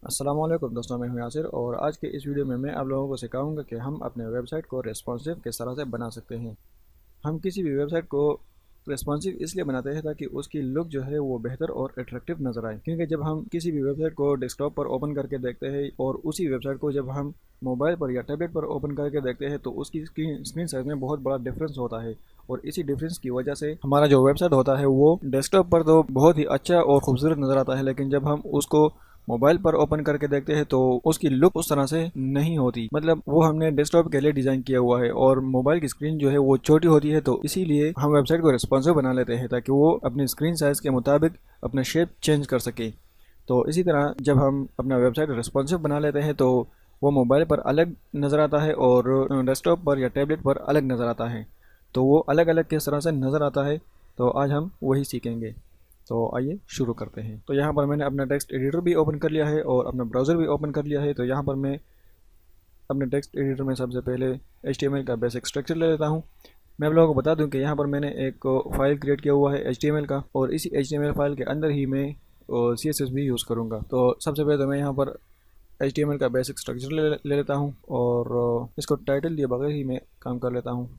अस्सलाम वालेकुम दोस्तों, मैं हूं यासिर और आज के इस वीडियो में मैं आप लोगों को सिखाऊंगा कि हम अपने वेबसाइट को रेस्पॉन्सिव किस तरह से बना सकते हैं। हम किसी भी वेबसाइट को रेस्पॉन्सिव इसलिए बनाते हैं ताकि उसकी लुक जो है वो बेहतर और अट्रैक्टिव नज़र आए, क्योंकि जब हम किसी भी वेबसाइट को डेस्कटॉप पर ओपन करके देखते हैं और उसी वेबसाइट को जब हम मोबाइल पर या टैबलेट पर ओपन करके देखते हैं तो उसकी स्क्रीन साइज में बहुत बड़ा डिफरेंस होता है। और इसी डिफरेंस की वजह से हमारा जो वेबसाइट होता है वो डेस्कटॉप पर तो बहुत ही अच्छा और खूबसूरत नज़र आता है, लेकिन जब हम उसको मोबाइल पर ओपन करके देखते हैं तो उसकी लुक उस तरह से नहीं होती। मतलब वो हमने डेस्कटॉप के लिए डिज़ाइन किया हुआ है और मोबाइल की स्क्रीन जो है वो छोटी होती है, तो इसीलिए हम वेबसाइट को रिस्पॉन्सिव बना लेते हैं ताकि वो अपनी स्क्रीन साइज़ के मुताबिक अपना शेप चेंज कर सके। तो इसी तरह जब हम अपना वेबसाइट रिस्पॉन्सिव बना लेते हैं तो वो मोबाइल पर अलग नज़र आता है और डेस्कटॉप पर या टैबलेट पर अलग नज़र आता है। तो वो अलग अलग किस तरह से नज़र आता है, तो आज हम वही सीखेंगे। तो आइए शुरू करते हैं। तो यहाँ पर मैंने अपना टेक्स्ट एडिटर भी ओपन कर लिया है और अपना ब्राउज़र भी ओपन कर लिया है। तो यहाँ पर मैं अपने टेक्स्ट एडिटर में सबसे पहले HTML का बेसिक स्ट्रक्चर ले लेता हूँ। मैं आप लोगों को बता दूं कि यहाँ पर मैंने एक फ़ाइल क्रिएट किया हुआ है HTML का, और इसी HTML फाइल के अंदर ही मैं CSS भी यूज़ करूँगा। तो सबसे पहले तो मैं यहाँ पर HTML का बेसिक स्ट्रक्चर ले लेता हूँ और इसको टाइटल दिए बगैर ही मैं काम कर लेता हूँ।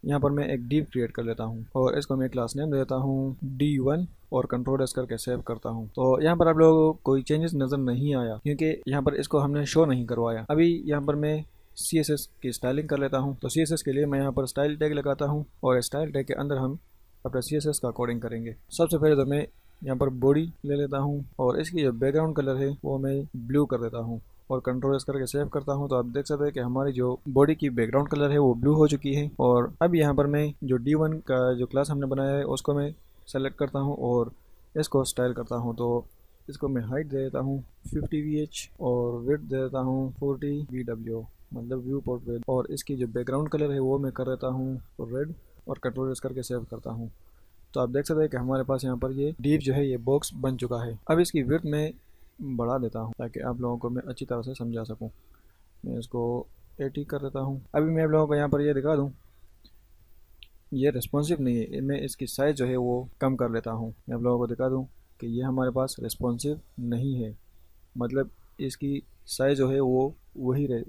यहाँ पर मैं एक डिव क्रिएट कर लेता हूँ और इसको मैं क्लास नेम देता हूँ D1 और कंट्रोल एस करके सेव करता हूँ। तो यहाँ पर आप लोगों को कोई चेंजेस नज़र नहीं आया क्योंकि यहाँ पर इसको हमने शो नहीं करवाया। अभी यहाँ पर मैं CSS की स्टाइलिंग कर लेता हूँ। तो CSS के लिए मैं यहाँ पर स्टाइल टैग लगाता हूँ और स्टाइल टैग के अंदर हम अपना CSS का कोडिंग करेंगे। सबसे पहले तो मैं यहाँ पर बॉडी ले लेता हूँ और इसकी जो बैकग्राउंड कलर है वो मैं ब्लू कर देता हूँ और कंट्रोल एस करके सेव करता हूँ। तो आप देख सकते हैं कि हमारी जो बॉडी की बैकग्राउंड कलर है वो ब्लू हो चुकी है। और अब यहाँ पर मैं जो D1 का जो क्लास हमने बनाया है उसको मैं सेलेक्ट करता हूँ और इसको स्टाइल करता हूँ। तो इसको मैं हाइट दे देता हूँ 50 VH और विड्थ दे देता हूँ 40 VW, मतलब व्यू पोर्ट विड्थ। और इसकी जो बैकग्राउंड कलर है वो मैं कर देता हूँ रेड और कंट्रोल एस करके सेव करता हूँ। तो आप देख सकते हैं कि हमारे पास यहाँ पर ये डीप जो है ये बॉक्स बन चुका है। अब इसकी विड्थ में बढ़ा देता हूँ ताकि आप लोगों को मैं अच्छी तरह से समझा सकूँ। मैं इसको 80 कर देता हूँ। अभी मैं आप लोगों को यहाँ पर ये दिखा दूँ, ये रिस्पॉन्सिव नहीं है, मैं इसकी साइज़ जो है वो कम कर लेता हूँ। मैं आप लोगों को दिखा दूँ कि ये हमारे पास रिस्पॉन्सिव नहीं है, मतलब इसकी साइज़ जो है वो वही रहे,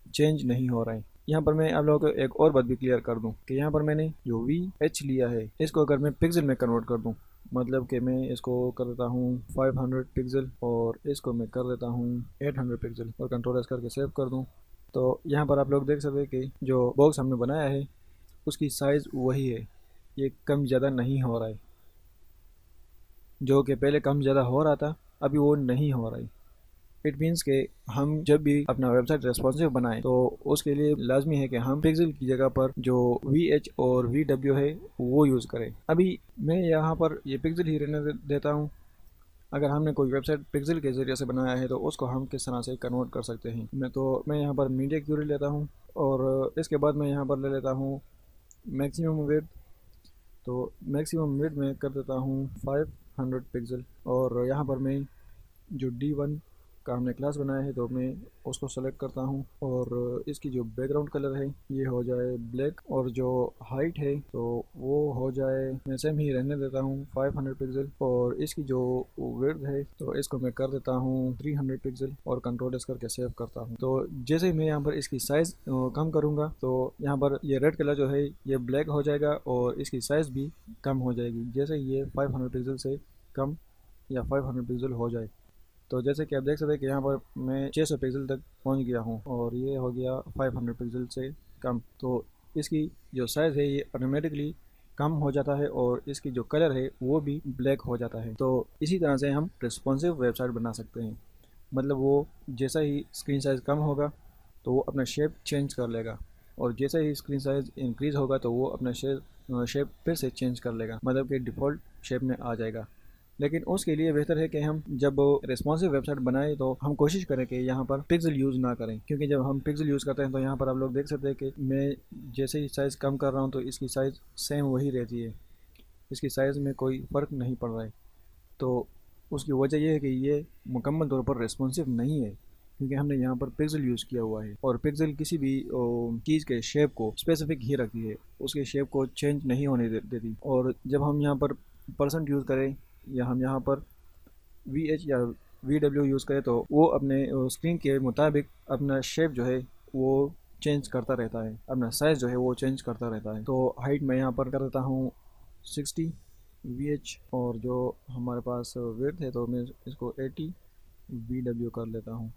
चेंज नहीं हो रहा है। यहाँ पर मैं आप लोगों को एक और बात भी क्लियर कर दूँ कि यहाँ पर मैंने जो VH लिया है इसको अगर मैं पिक्सल में कन्वर्ट कर दूँ, मतलब कि मैं इसको कर देता हूँ 500 पिक्सल और इसको मैं कर देता हूँ 800 पिक्सल और कंट्रोल एस करके सेव कर दूँ, तो यहाँ पर आप लोग देख सकते हैं कि जो बॉक्स हमने बनाया है उसकी साइज़ वही है, ये कम ज़्यादा नहीं हो रहा है। जो कि पहले कम ज़्यादा हो रहा था अभी वो नहीं हो रहा है। इट मीन्स के हम जब भी अपना वेबसाइट रेस्पॉन्सिव बनाएं तो उसके लिए लाजमी है कि हम पिक्सल की जगह पर जो VH और VW है वो यूज़ करें। अभी मैं यहाँ पर ये पिक्सल ही रहने देता हूँ। अगर हमने कोई वेबसाइट पिक्सल के ज़रिए से बनाया है तो उसको हम किस तरह से कन्वर्ट कर सकते हैं। मैं यहाँ पर मीडिया क्यूरी लेता हूँ और इसके बाद मैं यहाँ पर ले लेता हूँ मैक्सिमम विड्थ। तो मैक्सिमम विड्थ में कर देता हूँ 500 पिक्सल और यहाँ पर मैं जो D1 का हमने क्लास बनाया है तो मैं उसको सेलेक्ट करता हूँ और इसकी जो बैकग्राउंड कलर है ये हो जाए ब्लैक और जो हाइट है तो वो हो जाए, मैं सेम ही रहने देता हूँ 500 पिक्सल। और इसकी जो विड्थ है तो इसको मैं कर देता हूँ 300 पिक्सल और कंट्रोल एस करके सेव करता हूँ। तो जैसे ही मैं यहाँ पर इसकी साइज़ कम करूँगा तो यहाँ पर ये रेड कलर जो है ये ब्लैक हो जाएगा और इसकी साइज़ भी कम हो जाएगी जैसे ये 500 पिक्सल से कम या 500 पिक्सल हो जाए। तो जैसे कि आप देख सकते हैं कि यहाँ पर मैं 600 पिक्सल तक पहुँच गया हूँ और ये हो गया 500 पिक्सल से कम। तो इसकी जो साइज़ है ये ऑटोमेटिकली कम हो जाता है और इसकी जो कलर है वो भी ब्लैक हो जाता है। तो इसी तरह से हम रिस्पॉन्सिव वेबसाइट बना सकते हैं, मतलब वो जैसा ही स्क्रीन साइज़ कम होगा तो वो अपना शेप चेंज कर लेगा और जैसे ही स्क्रीन साइज़ इंक्रीज़ होगा तो वो अपना शेप फिर से चेंज कर लेगा, मतलब कि डिफ़ॉल्ट शेप में आ जाएगा। लेकिन उसके लिए बेहतर है कि हम जब रिस्पॉन्सिव वेबसाइट बनाए तो हम कोशिश करें कि यहाँ पर पिक्सल यूज़ ना करें, क्योंकि जब हम पिक्सल यूज़ करते हैं तो यहाँ पर आप लोग देख सकते हैं कि मैं जैसे ही साइज़ कम कर रहा हूँ तो इसकी साइज़ सेम वही रहती है, इसकी साइज़ में कोई फ़र्क नहीं पड़ रहा है। तो उसकी वजह यह है कि ये मुकम्मल तौर पर रिस्पॉन्सिव नहीं है, क्योंकि हमने यहाँ पर पिक्सल यूज़ किया हुआ है और पिक्सल किसी भी चीज़ के शेप को स्पेसिफिक ही रखती है, उसके शेप को चेंज नहीं होने देती। और जब हम यहाँ पर परसेंट यूज़ करें या हम यहाँ पर VH या VW यूज़ करें तो वो अपने स्क्रीन के मुताबिक अपना शेप जो है वो चेंज करता रहता है, अपना साइज़ जो है वो चेंज करता रहता है। तो हाइट मैं यहाँ पर कर देता हूँ 60 VH, और जो हमारे पास विड्थ है तो मैं इसको 80 VW कर लेता हूँ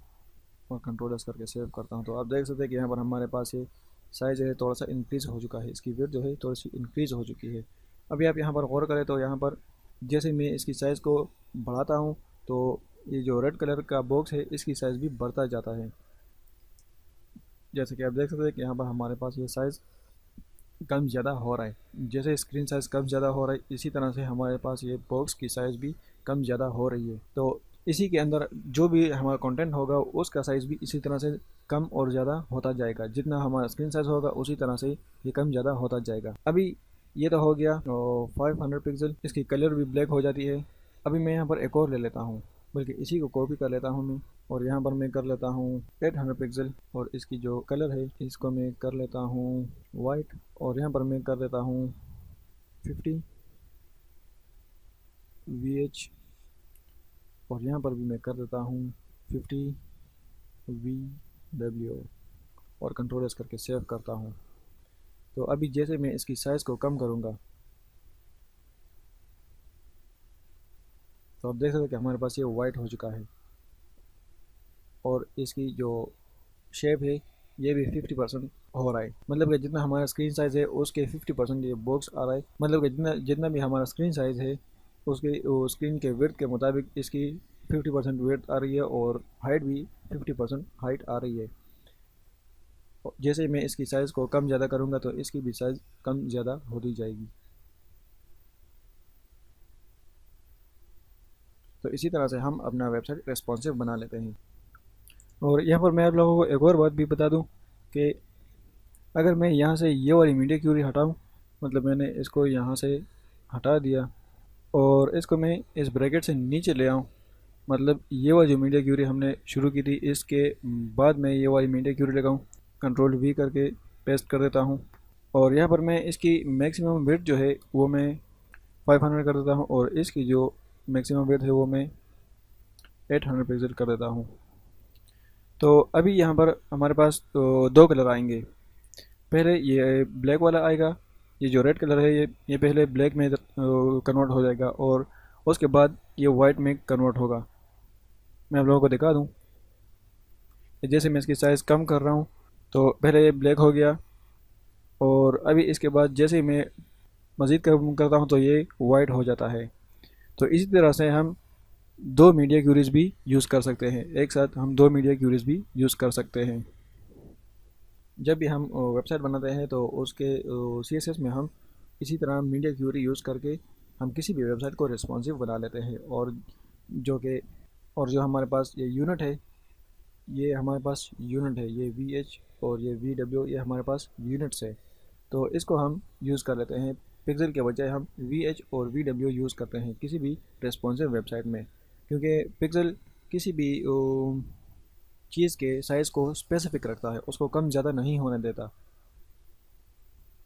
और कंट्रोल एस करके सेव करता हूँ। तो आप देख सकते हैं कि यहाँ पर हमारे पास ये साइज़ जो है थोड़ा सा इंक्रीज़ हो चुका है, इसकी विड्थ जो है थोड़ी सी इंक्रीज़ हो चुकी है। अभी आप यहाँ पर गौर करें तो यहाँ पर जैसे मैं इसकी साइज़ को बढ़ाता हूँ तो ये जो रेड कलर का बॉक्स है इसकी साइज़ भी बढ़ता जाता है। जैसे कि आप देख सकते हैं कि यहाँ पर हमारे पास ये साइज़ कम ज़्यादा हो रहा है। जैसे स्क्रीन साइज़ कम ज़्यादा हो रहा है इसी तरह से हमारे पास ये बॉक्स की साइज़ भी कम ज़्यादा हो रही है। तो इसी के अंदर जो भी हमारा कंटेंट होगा उसका साइज़ भी इसी तरह से कम और ज़्यादा होता जाएगा। जितना हमारा स्क्रीन साइज़ होगा उसी तरह से ये कम ज़्यादा होता जाएगा। अभी ये तो हो गया 500 पिक्सल, इसकी कलर भी ब्लैक हो जाती है। अभी मैं यहाँ पर एक और ले लेता हूँ, बल्कि इसी को कॉपी कर लेता हूँ मैं, और यहाँ पर मैं कर लेता हूँ 800 पिक्सल, और इसकी जो कलर है इसको मैं कर लेता हूँ वाइट, और यहाँ पर मैं कर देता हूँ 50 VH, और यहाँ पर भी मैं कर देता हूँ 50 VW और कंट्रोल एस करके सेव करता हूँ। तो अभी जैसे मैं इसकी साइज़ को कम करूँगा तो आप देख सकते हैं कि हमारे पास ये वाइट हो चुका है, और इसकी जो शेप है ये भी 50% हो रहा है। मतलब कि जितना हमारा स्क्रीन साइज़ है उसके 50% ये बॉक्स आ रहा है। मतलब कि जितना जितना भी हमारा स्क्रीन साइज़ है उसके स्क्रीन के विड्थ के मुताबिक इसकी 50% विड्थ आ रही है, और हाइट भी 50% हाइट आ रही है। जैसे मैं इसकी साइज़ को कम ज़्यादा करूँगा तो इसकी भी साइज़ कम ज़्यादा होती जाएगी। तो इसी तरह से हम अपना वेबसाइट रेस्पॉन्सिव बना लेते हैं। और यहाँ पर मैं आप लोगों को एक और बात भी बता दूँ कि अगर मैं यहाँ से ये वाली मीडिया क्यूरी हटाऊँ, मतलब मैंने इसको यहाँ से हटा दिया और इसको मैं इस ब्रैकेट से नीचे ले आऊँ, मतलब ये वाली जो मीडिया क्यूरी हमने शुरू की थी इसके बाद मैं ये वाली मीडिया क्यूरी लगाऊँ, कंट्रोल V करके पेस्ट कर देता हूँ, और यहाँ पर मैं इसकी मैक्सिमम विड्थ जो है वो मैं 500 कर देता हूँ, और इसकी जो मैक्सिमम विड्थ है वो मैं 800 पिक्सल कर देता हूँ। तो अभी यहाँ पर हमारे पास दो कलर आएंगे। पहले ये ब्लैक वाला आएगा, ये जो रेड कलर है ये पहले ब्लैक में कन्वर्ट हो जाएगा और उसके बाद ये वाइट में कन्वर्ट होगा। मैं आप लोगों को दिखा दूँ, जैसे मैं इसकी साइज़ कम कर रहा हूँ तो पहले ये ब्लैक हो गया, और अभी इसके बाद जैसे ही मैं मज़ीद कम करता हूँ तो ये वाइट हो जाता है। तो इसी तरह से हम दो मीडिया क्यूरीज भी यूज़ कर सकते हैं, एक साथ हम दो मीडिया क्यूरीज भी यूज़ कर सकते हैं। जब भी हम वेबसाइट बनाते हैं तो उसके CSS में हम इसी तरह मीडिया क्यूरी यूज़ करके हम किसी भी वेबसाइट को रिस्पॉन्सिव बना लेते हैं। और जो हमारे पास ये यूनिट है, ये हमारे पास यूनिट है, ये VH और ये VW, ये हमारे पास यूनिट्स है। तो इसको हम यूज़ कर लेते हैं, पिक्सल के बजाय हम VH और VW यूज़ करते हैं किसी भी रिस्पॉन्सिव वेबसाइट में, क्योंकि पिक्सल किसी भी चीज़ के साइज़ को स्पेसिफिक रखता है, उसको कम ज़्यादा नहीं होने देता।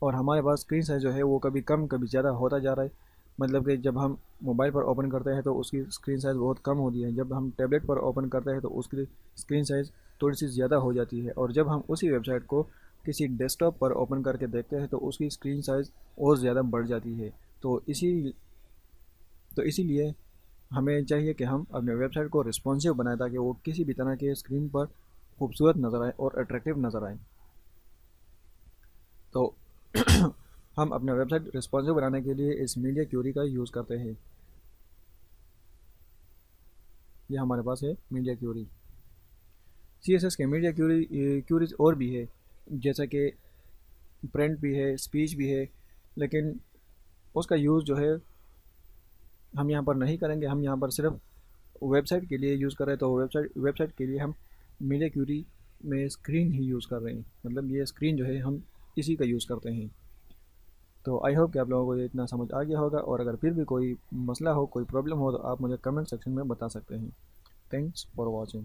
और हमारे पास स्क्रीन साइज़ जो है वो कभी कम कभी ज़्यादा होता जा रहा है। मतलब कि जब हम मोबाइल पर ओपन करते हैं तो उसकी स्क्रीन साइज़ बहुत कम होती है, जब हम टैबलेट पर ओपन करते हैं तो उसकी स्क्रीन साइज़ थोड़ी सी ज़्यादा हो जाती है, और जब हम उसी वेबसाइट को किसी डेस्कटॉप पर ओपन करके देखते हैं तो उसकी स्क्रीन साइज़ और ज़्यादा बढ़ जाती है। तो इसीलिए हमें चाहिए कि हम अपने वेबसाइट को रिस्पॉन्सिव बनाएं ताकि वो किसी भी तरह के स्क्रीन पर खूबसूरत नज़र आए और अट्रैक्टिव नज़र आए। तो हम अपना वेबसाइट रिस्पॉन्सिव बनाने के लिए इस मीडिया क्यूरी का यूज़ करते हैं। ये हमारे पास है मीडिया क्यूरी। CSS के मीडिया क्यूरीज और भी है, जैसा कि प्रिंट भी है, स्पीच भी है, लेकिन उसका यूज़ जो है हम यहाँ पर नहीं करेंगे। हम यहाँ पर सिर्फ वेबसाइट के लिए यूज़ कर रहे हैं, तो वेबसाइट के लिए हम मीडिया क्यूरी में स्क्रीन ही यूज़ कर रहे हैं, मतलब ये स्क्रीन जो है हम इसी का यूज़ करते हैं। तो आई होप कि आप लोगों को ये इतना समझ आ गया होगा, और अगर फिर भी कोई मसला हो, कोई प्रॉब्लम हो तो आप मुझे कमेंट सेक्शन में बता सकते हैं। Thanks for watching.